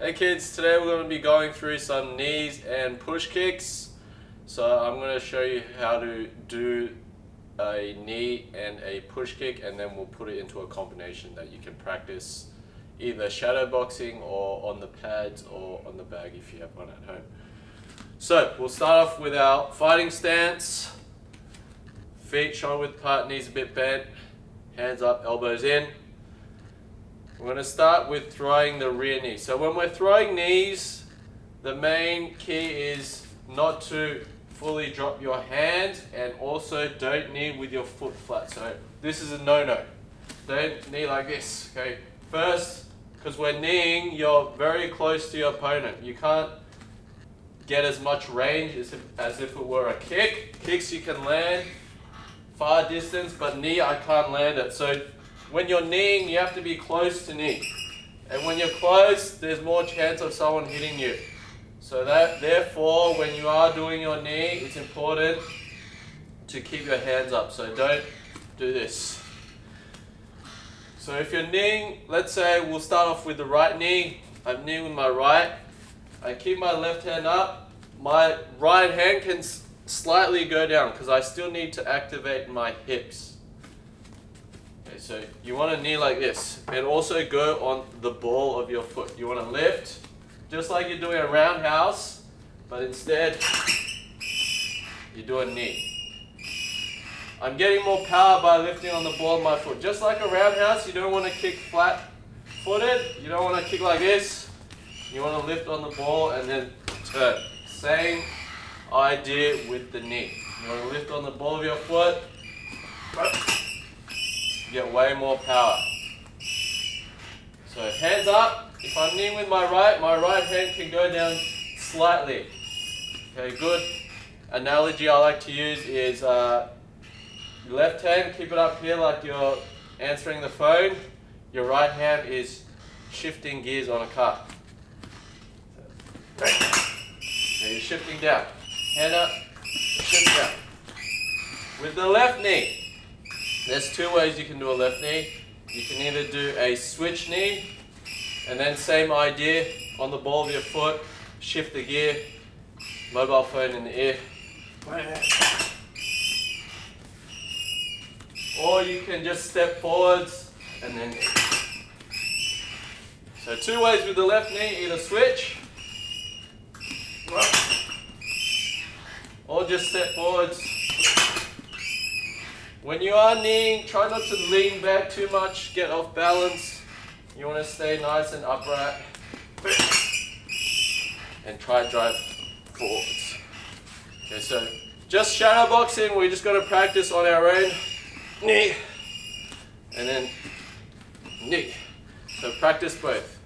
Hey kids, today we're going to be going through some knees and push kicks. So I'm going to show you how to do a knee and a push kick, and then we'll put it into a combination that you can practice either shadow boxing or on the pads or on the bag if you have one at home. So we'll start off with our fighting stance. Feet shoulder width apart, knees a bit bent, hands up, elbows in. We're going to start with throwing the rear knee. So when we're throwing knees, the main key is not to fully drop your hands, and also don't knee with your foot flat. So this is a no-no. Don't knee like this. Okay. First, because we're kneeing, you're very close to your opponent. You can't get as much range as if it were a kick. Kicks you can land far distance, but knee I can't land it. So when you're kneeing, you have to be close to knee. And when you're close, there's more chance of someone hitting you. So therefore, when you are doing your knee, it's important to keep your hands up. So don't do this. So if you're kneeing, let's say we'll start off with the right knee. I'm kneeing with my right. I keep my left hand up. My right hand can slightly go down because I still need to activate my hips. Okay, so you want to knee like this, and also go on the ball of your foot. You want to lift just like you're doing a roundhouse, but instead you do a knee. I'm getting more power by lifting on the ball of my foot. Just like a roundhouse, you don't want to kick flat footed. You don't want to kick like this. You want to lift on the ball and then turn. Same idea with the knee. You want to lift on the ball of your foot. Get way more power. So hands up. If I'm kneeing with my right hand can go down slightly. Okay, good analogy I like to use is left hand, keep it up here like you're answering the phone. Your right hand is shifting gears on a car. So you're shifting down. Hand up, shift down. With the left knee, there's two ways you can do a left knee. You can either do a switch knee, and then same idea, on the ball of your foot, shift the gear, mobile phone in the ear. Or you can just step forwards and then knee. So two ways with the left knee, either switch, or just step forwards. When you are kneeing, try not to lean back too much, get off balance. You want to stay nice and upright. And try drive forwards. Okay, so just shadow boxing, we're just going to practice on our own. Knee. And then knee. So practice both.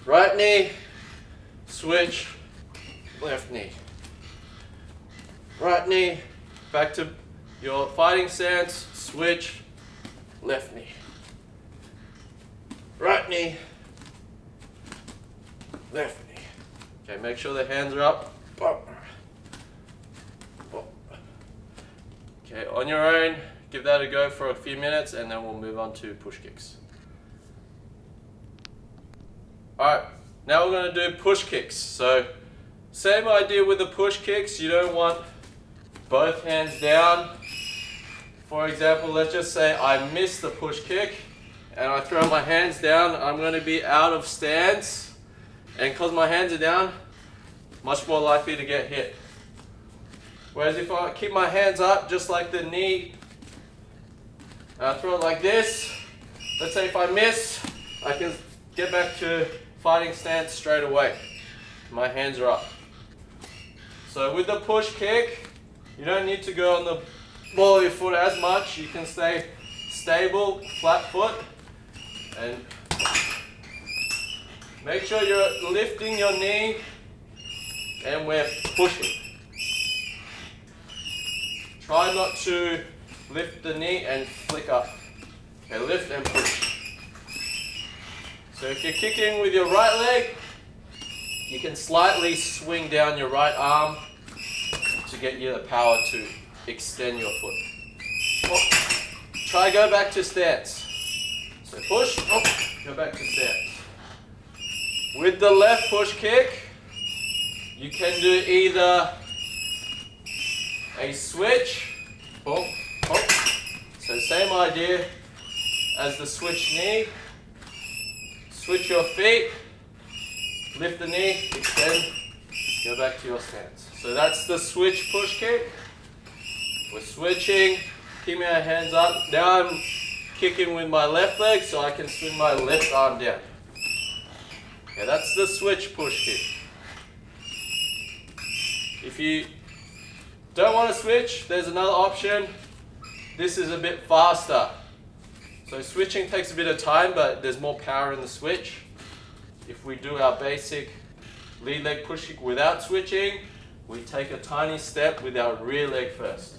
Right knee, switch, left knee. Right knee, back to your fighting stance, switch, left knee. Right knee, left knee. Okay, make sure the hands are up. Okay, on your own, give that a go for a few minutes, and then we'll move on to push kicks. Alright, now we're going to do push kicks. So, same idea with the push kicks. You don't want both hands down. For example, let's just say I miss the push kick and I throw my hands down. I'm going to be out of stance, and because my hands are down, much more likely to get hit. Whereas if I keep my hands up just like the knee, and I throw it like this, let's say if I miss, I can get back to fighting stance straight away. My hands are up. So with the push kick, you don't need to go on the ball of your foot as much. You can stay stable, flat foot, and make sure you're lifting your knee and we're pushing. Try not to lift the knee and flick up. Okay, lift and push. So if you're kicking with your right leg, you can slightly swing down your right arm to get you the power to extend your foot. Try go back to stance. So push, go back to stance. With the left push kick, you can do either a switch, boom, boom. So same idea as the switch knee. Switch your feet, lift the knee, extend, go back to your stance. So that's the switch push kick. We're switching, keeping our hands up. Now I'm kicking with my left leg so I can swing my left arm down. Okay, that's the switch push kick. If you don't want to switch, there's another option. This is a bit faster. So switching takes a bit of time, but there's more power in the switch. If we do our basic lead leg push kick without switching, we take a tiny step with our rear leg first.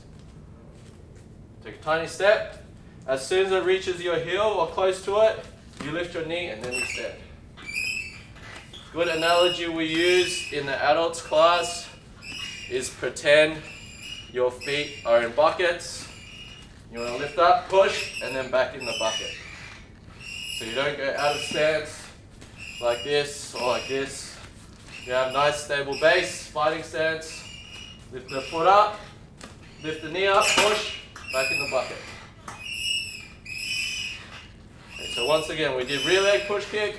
Take a tiny step. As soon as it reaches your heel or close to it, you lift your knee and then you stand. Good analogy we use in the adults class is pretend your feet are in buckets. You want to lift up, push, and then back in the bucket. So you don't go out of stance like this or like this. You have nice stable base, fighting stance. Lift the foot up, lift the knee up, push, back in the bucket. Okay, so once again, we did rear leg push kick,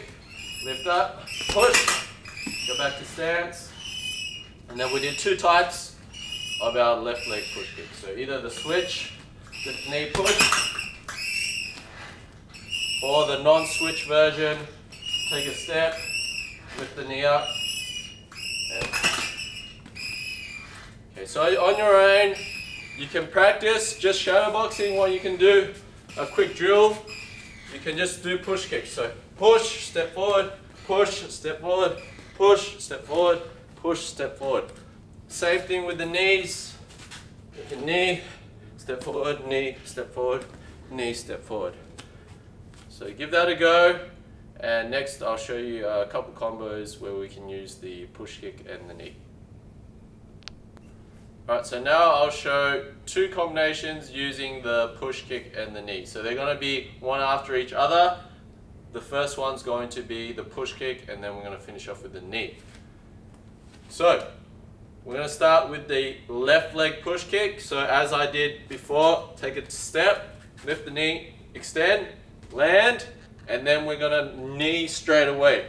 lift up, push, go back to stance. And then we did two types of our left leg push kick. So either the switch, lift knee push, or the non-switch version, take a step, lift the knee up. Okay, so on your own, you can practice just shadow boxing, or you can do a quick drill. You can just do push kicks. So push, step forward, push, step forward, push, step forward, push, step forward. Same thing with the knees. Take a knee, step forward, knee, step forward, knee, step forward. So give that a go, and next I'll show you a couple combos where we can use the push kick and the knee. Alright, so now I'll show two combinations using the push kick and the knee. So they're going to be one after each other. The first one's going to be the push kick, and then we're going to finish off with the knee. So we're going to start with the left leg push kick. So as I did before, take a step, lift the knee, extend, land, and then we're going to knee straight away.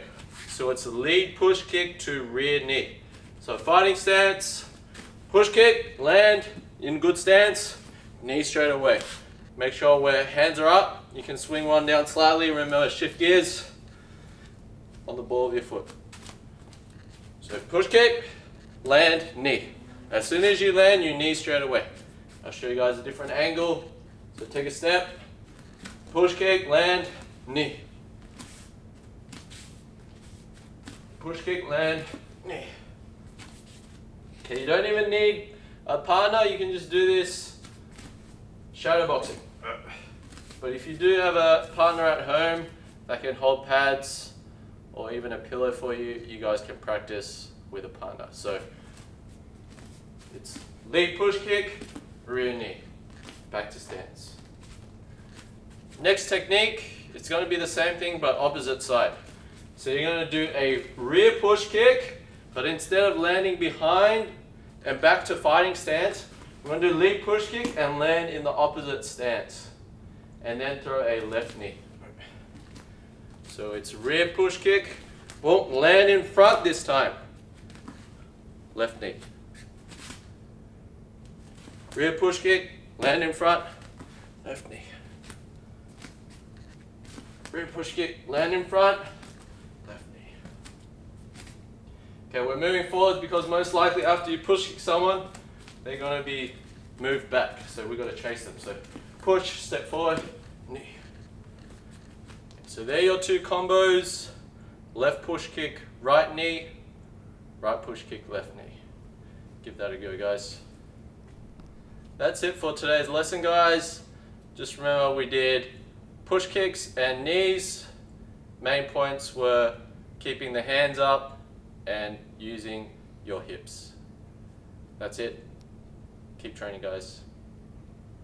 So it's a lead push kick to rear knee. So fighting stance, push kick, land, in good stance, knee straight away. Make sure where hands are up, you can swing one down slightly. Remember, shift gears on the ball of your foot. So push kick, land, knee. As soon as you land, you knee straight away. I'll show you guys a different angle. So take a step, push kick, land, knee. Push kick, land, knee. Okay, you don't even need a partner, you can just do this shadow boxing. But if you do have a partner at home that can hold pads or even a pillow for you, you guys can practice with a partner. So it's lead push kick, rear knee, back to stance. Next technique, it's going to be the same thing but opposite side. So you're going to do a rear push kick, but instead of landing behind and back to fighting stance, we're going to do lead push kick and land in the opposite stance. And then throw a left knee. So it's rear push kick, boom, land in front this time. Left knee. Rear push kick, land in front, left knee. Rear push kick, land in front, left knee. Okay, we're moving forward because most likely after you push kick someone, they're going to be moved back. So we've got to chase them. So push, step forward, knee. So there are your two combos. Left push kick, right knee. Right push kick, left knee. Give that a go, guys. That's it for today's lesson, guys. Just remember we did push kicks and knees. Main points were keeping the hands up and using your hips. That's it. Keep training, guys.